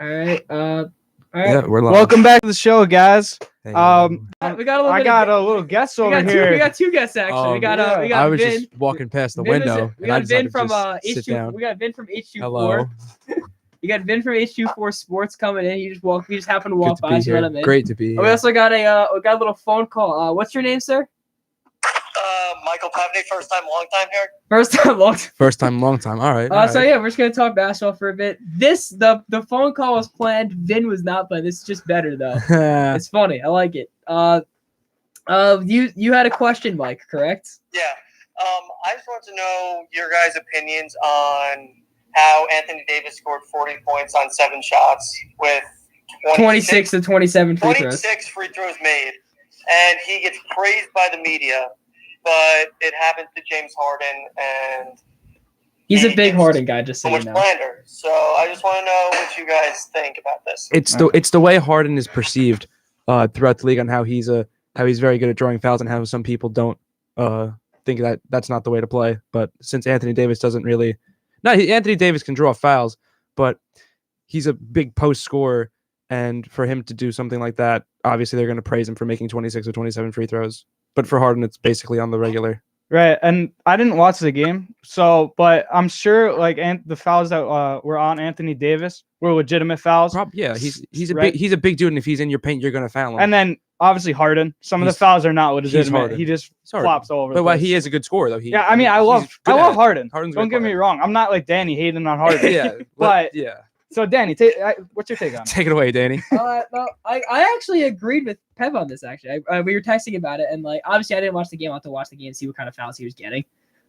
All right. All right. Yeah, we're live. Welcome back to the show, guys. Hey, We got a little. I bit got of, a little guest we over got here. We got two guests actually. We got yeah. we got I was Vin. just walking past the Vin was- window, we and I got Vin decided from to just sit down. We got Vin from H24. Hello. You got Vin from H24 Sports coming in. He just happened to Good walk to by, be so let here. him in. Great to be We here. also got a little phone call. What's your name, sir? Michael Pevney, first time, long time here. First time, long time. First time, long time. All right. So yeah, we're just gonna talk basketball for a bit. The phone call was planned. Vin was not planned. This is just better though. It's funny. I like it. You had a question, Mike, correct? Yeah. I just want to know your guys' opinions on how Anthony Davis scored 40 points on 7 shots with 26 to 27 free throws. 26 free throws made. And he gets praised by the media, but it happened to James Harden, and He's a big Harden guy, just so so you much know. slander. So I just want to know what you guys think about this. It's the way Harden is perceived throughout the league on how he's very good at drawing fouls and how some people don't think that that's not the way to play. But since Anthony Davis doesn't really, Anthony Davis can draw fouls, but he's a big post scorer, and for him to do something like that, obviously they're going to praise him for making 26 or 27 free throws. But for Harden, it's basically on the regular. Right, and I didn't watch the game, but I'm sure the fouls that were on Anthony Davis were legitimate fouls. Yeah, he's a Right. he's a big dude, and if he's in your paint, you're going to foul him. And then obviously Harden, some of the He's- fouls are not legitimate. Harden. He just Harden. flops all over. But the why place. he is a good scorer though. Yeah, I mean, I love Harden. Harden's a Don't great get me player. wrong. I'm not like Danny hating on Harden. Yeah, But- yeah. So Danny, what's your take on it? Take it away, Danny. No, I actually agreed with Pev on this. Actually, we were texting about it, and like obviously I didn't watch the game. I have to watch the game and see what kind of fouls he was getting.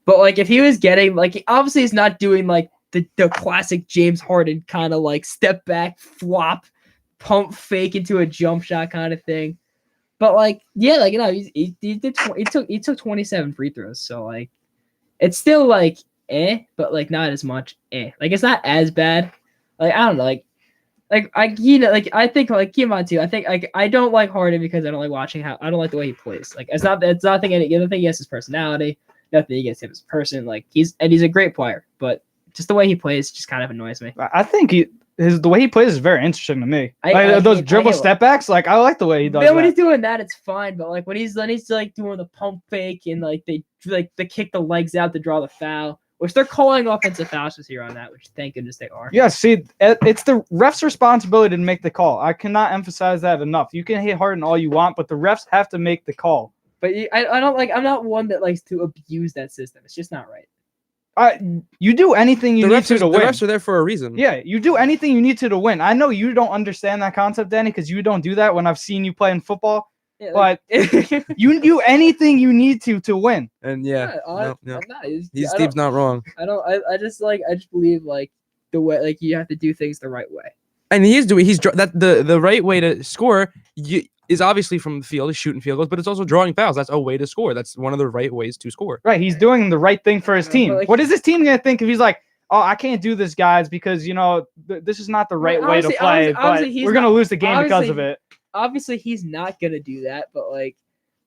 But like if he was getting obviously he's not doing like the classic James Harden kind of like step back, flop, pump fake into a jump shot kind of thing. But like he took 27 free throws, so like it's still like but like not as much like it's not as bad. Like I don't know, I think keep on too. I think I don't like Harden because I don't like watching I don't like the way he plays. Like it's nothing against his personality, nothing against him as a person. Like he's a great player, but just the way he plays just kind of annoys me. I think the way he plays is very interesting to me. Those dribble step backs, I like the way he does Then when that. he's doing that, it's fine. But like when he's like doing the pump fake and like they kick the legs out to draw the foul, which they're calling offensive fouls this year on that, which thank goodness they are. Yeah, see, it's the ref's responsibility to make the call. I cannot emphasize that enough. You can hit Harden all you want, but the refs have to make the call. But I don't I'm not one that likes to abuse that system. It's just not right. You do anything you need to The win. refs are there for a reason. Yeah, you do anything you need to win. I know you don't understand that concept, Danny, because you don't do that when I've seen you play in football. Yeah, But you do anything you need to win. And I'm no. not. Steve's not wrong. I just believe like the way you have to do things the right way. And he is doing. The right way to score is obviously from the field, is shooting field goals, but it's also drawing fouls. That's a way to score. That's one of the right ways to score. Right, he's doing the right thing for his team. but, like, What is his team gonna think if he's like, "Oh, I can't do this, guys, because this is not the right way to play, obviously but he's we're gonna lose the game because obviously- of it." Obviously, he's not gonna do that, but he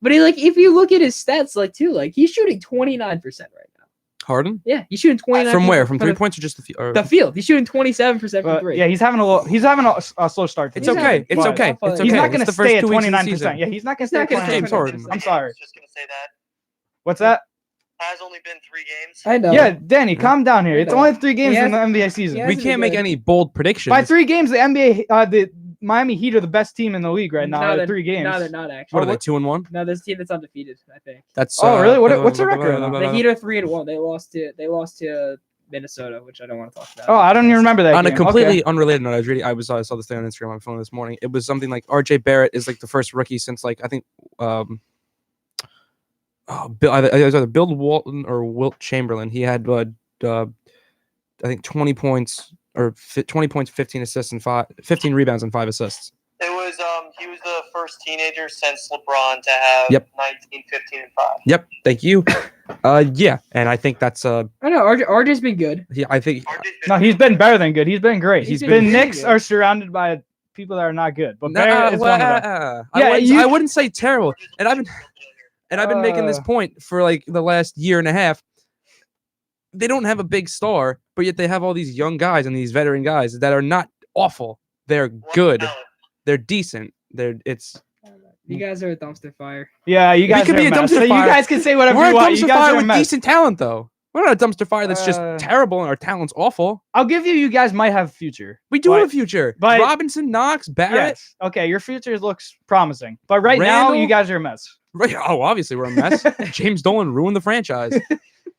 if you look at his stats, he's shooting 29% right now. Harden Yeah, he's shooting 29. from where? From 3 points or just the field? The field. He's shooting 27% from But, three. yeah, he's having a slow start. It's He's okay. not- It's but- okay. but It's okay. He's not It's gonna the first stay at 2 weeks of the 29%. season. Yeah, he's not gonna He's stay not at gonna stay at 29%. Harden. I'm sorry. Just gonna say that What's that? has only been 3 games. I know. Yeah, Danny, calm down here. It's know. only 3 games He in the NBA season. he We hasn't can't make been- any bold predictions. By 3 games, the the Miami Heat are the best team in the league right now. No, at they're- 3 games. No, they're not actually. What are they? 2-1. No, this team that's undefeated. I think That's. Oh, really? What's the record right now? the Heat are 3-1. They lost to Minnesota, which I don't want to talk about. Oh, I don't even remember that. On a game. completely Okay. unrelated note, I saw this thing on Instagram on my phone this morning. It was something like RJ Barrett is like the first rookie since I think either Bill Walton or Wilt Chamberlain. He had I think 20 points or 20 points, 15 assists and 15 rebounds and 5 assists. It was he was the first teenager since LeBron to have Yep. 19, 15, and 5. Yep, thank you. Yeah, and I think that's I know RJ's been good. I think No, he's been better than good. He's been great. He's The been Knicks good. are surrounded by people that are not good, but Nah, Barrett is one of them. I wouldn't say terrible. And I've been making this point for like the last year and a half. They don't have a big star, but yet they have all these young guys and these veteran guys that are not awful. They're What good. talent? They're decent. You guys are a dumpster fire. Yeah, you guys could are be a mess. dumpster So you fire. guys can say whatever We're you a want. You dumpster guys fire are a with mess. decent talent, though. We're not a dumpster fire that's just terrible and our talent's awful. I'll give you guys might have a future. We do But- have a future. but- Robinson, Knox, Barrett. Yes. Okay, your future looks promising. But right now, Randall? you guys are a mess. Right. Oh, obviously we're a mess. James Dolan ruined the franchise.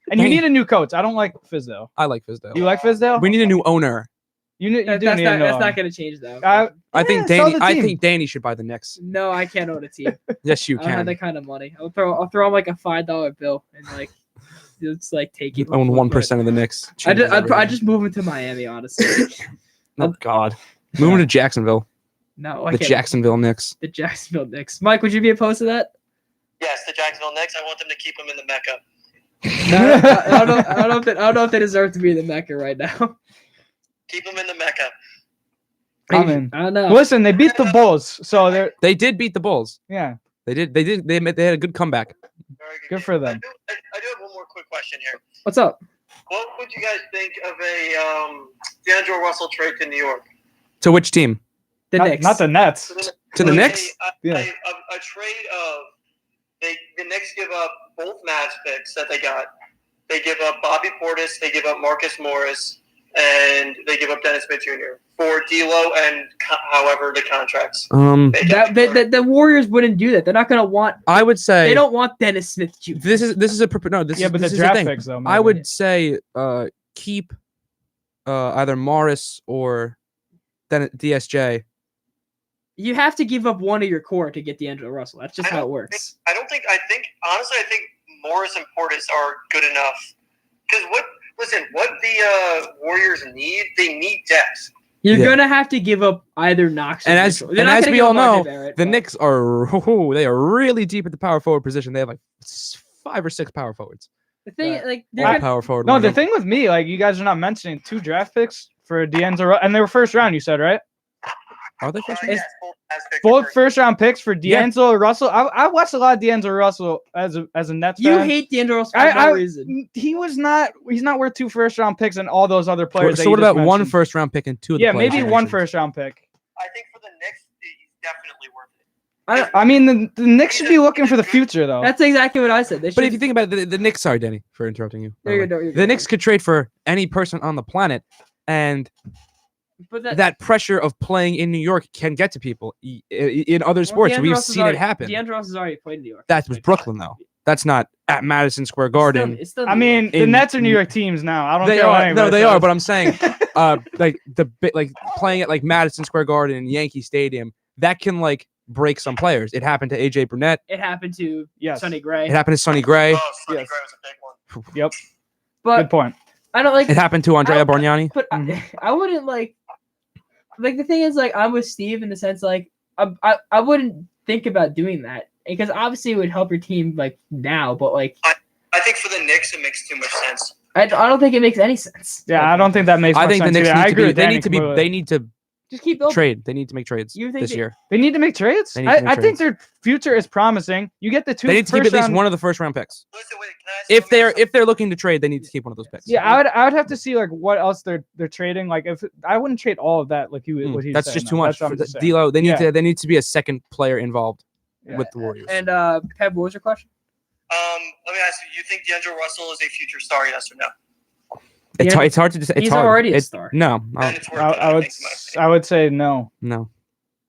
And you Dang. need a new coach. I don't like Fizdale. I like Fizdale. You like Fizdale? We need a new owner. You do That's need a new not one. going to change though. I think Yeah, sell Danny. the I team. think Danny should buy the Knicks. No, I can't own a team. Yes, you I don't have can. that kind of money. I'll throw like a $5 bill and like just like take it. Own 1% of the Knicks. I just move him to Miami, honestly. Oh God. Moving to Jacksonville. No, I The can't. Jacksonville Knicks. The Jacksonville Knicks. Mike, would you be opposed to that? Yes, the Jacksonville Knicks. I want them to keep them in the Mecca. No, I don't know if they deserve to be in the Mecca right now. Keep them in the Mecca. I'm in. I don't know. Listen, they beat the Bulls, so they're They did beat the Bulls. yeah. They did. They had a good comeback. Very Good game. for them. I do have one more quick question here. What's up? What would you guys think of a D'Angelo Russell trade to New York? To which team? The Knicks. Not the Nets. To the Like Knicks? Yeah. A trade of the Knicks give up both Mavs picks that they got. They give up Bobby Portis. They give up Marcus Morris, and they give up Dennis Smith Jr. for D'Lo and however the contracts. They got. The Warriors wouldn't do that. They're not gonna want. I would say They don't want Dennis Smith Jr. This is a no. This Yeah, is but this the is draft thing. picks though. I maybe. would say keep either Morris or then DSJ. You have to give up one of your core to get D'Angelo Russell. That's just how it works. I think honestly, I think Morris and Portis are good enough. Because what the Warriors need, they need depth. You're Yeah. gonna have to give up either Knox or And as- Mitchell. They're and not as gonna we give all up RJ know, Barrett, The but- Knicks they are really deep at the power forward position. They have like 5 or 6 power forwards. The thing, Yeah. like, they're All gonna, power forward. No, the lineup. thing with me, like you guys are not mentioning 2 draft picks for D'Angelo, and they were first round. You said right? Are they first? Yes, both Both first round picks for D'Angelo Russell. I watched a lot of D'Angelo Russell as a Nets you fan. hate D'Angelo Russell for no reason. He's not worth 2 first round picks and all those other players. that So you what just about one mentioned. first round pick and 2 of the Yeah, players maybe you one mentioned? first round pick. I think for the Knicks, he's definitely worth it. I mean, the Knicks should be looking for the future though. That's exactly what I said. They But if should- you think about it, the Knicks, sorry, Danny, for interrupting you. There you go, you're The good. Knicks could trade for any person on the planet, and but that pressure of playing in New York can get to people. In other sports, D'Angelo we've Russell's seen already- it happen. D'Angelo Russell's already played in New York. That was Brooklyn, though. That's not at Madison Square Garden. It's still I New mean, York. the in- Nets are New York teams now. I don't They care what are. anybody No, they are. says. But I'm saying, like playing at like Madison Square Garden and Yankee Stadium, that can like break some players. It happened to AJ Burnett. It happened to Yes. Sonny Gray. It happened to Sonny Gray. Oh, Sonny Yes. Gray was a big one. Yep. but Good point. I don't like. It happened to Andrea Bargnani. But I wouldn't like the thing is like I'm with Steve in the sense like I wouldn't think about doing that because obviously it would help your team like now, but like I think for the Knicks, it makes too much sense. I don't think it makes any sense. Yeah, Like, I don't think that makes. I much think the sense Knicks either. I need to agree be. with They Danny need to be. completely. They need to just keep building. trade. They need to make trades You think this they- year. They need to make trades. They need to make I think trades. their future is promising. You get the 2 They need to keep first at least round- one of the first round picks. Listen, wait, can I ask If they're looking to trade, they need to keep one of those picks. Yeah, I would have to see like what else they're trading. Like if I wouldn't trade all of that, like what he's That's saying, just though. too much. That's what For I'm the just saying. D'Lo, they need Yeah. to. They need to be a second player involved Yeah. with the Warriors. And Peb, what was your question? Let me ask you: you think D'Angelo Russell is a future star? Yes or no? It's hard to say. It's He's hard. already a It's- star. No, Then it's worth it, I would think, in my opinion. I would say no, no.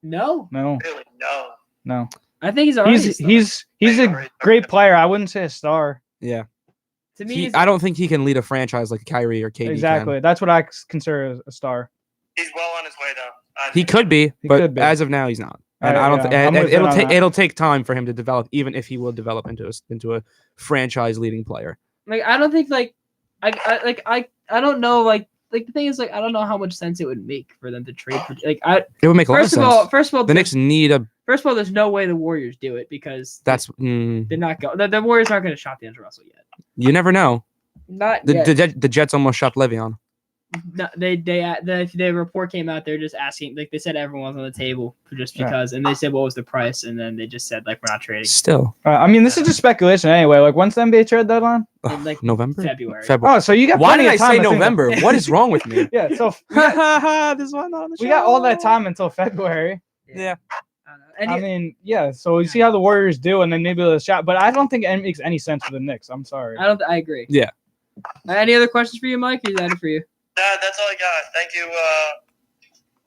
No, Really, no. no. I think he's already. a star. He's a great player. I wouldn't say a star. Yeah, to me. I don't think he can lead a franchise like Kyrie or KD. Exactly. That's what I consider a star. He's well on his way, though. He could be, He but could be. as of now, he's not. And I don't. Yeah, I'm and with you on that. it'll take time for him to develop, even if he will develop into a franchise leading player. Like I don't think like I don't know like the thing is like I don't know how much sense it would make for them to trade for like I It would make a lot of first of sense. all the there's- Knicks need a. first of all there's no way the Warriors do it because That's they're not going the Warriors aren't going to shop D'Angelo Russell yet. you never know. Not The yet. the Jets almost shopped Le'Veon. no, the report came out. They're just asking, like they said, everyone's on the table just Yeah. because, and they said what was the price, and then they just said like we're not trading Still, I mean, this is just speculation anyway. Like, when's the NBA trade deadline? in like November. February. Oh, so you got Why plenty did I of time say to think about- November? What is wrong with me? Yeah, so This is why I'm not on the show. we got all that time until February. Yeah. I don't know. And I mean, yeah. So we see how the Warriors do, and then maybe a shot. But I don't think it makes any sense for the Knicks. I'm sorry. I agree. Yeah. Any other questions for you, Mike? Or is that it for you? That's all I got. Thank you.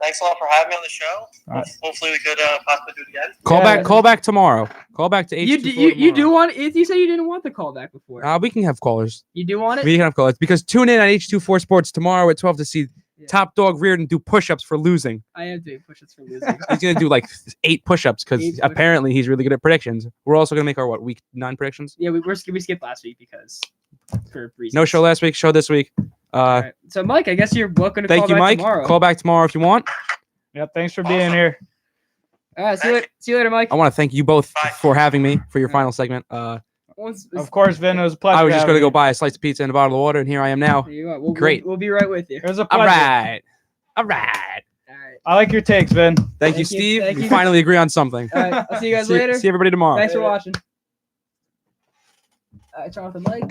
Thanks a lot for having me on the show. All right. Hopefully we could possibly do it again. Call back tomorrow. Call back to You H24 do want? You said you didn't want the callback before. tomorrow. We can have callers. You do want it? We can have callers because tune in on H24 Sports tomorrow at 12 to see Yeah. Top Dog Reardon do push-ups for losing. I am doing push-ups for losing. He's gonna do like 8 push-ups 8 because push-ups. apparently he's really good at predictions. We're also gonna make our week 9 predictions. Yeah, we skipped last week because for reasons. No show last week. Show this week. All right. So, Mike, I guess you're welcome to Thank call you, back Mike. tomorrow. Call back tomorrow if you want. Yep. Thanks for being here. All right. See you later, Mike. I want to thank you both Bye. for having me for your final segment. Of course, Vin. It was a pleasure. I was just having gonna go you. buy a slice of pizza and a bottle of water, and here I am now. There you are. Great. We'll be right with you. It was a All pleasure. right. All right. I like your takes, Vin. Thank you, Thank you, Steve. thank We you. finally agree on something. All right. I'll see you guys See later. everybody tomorrow. Thanks for watching. Jonathan Likes.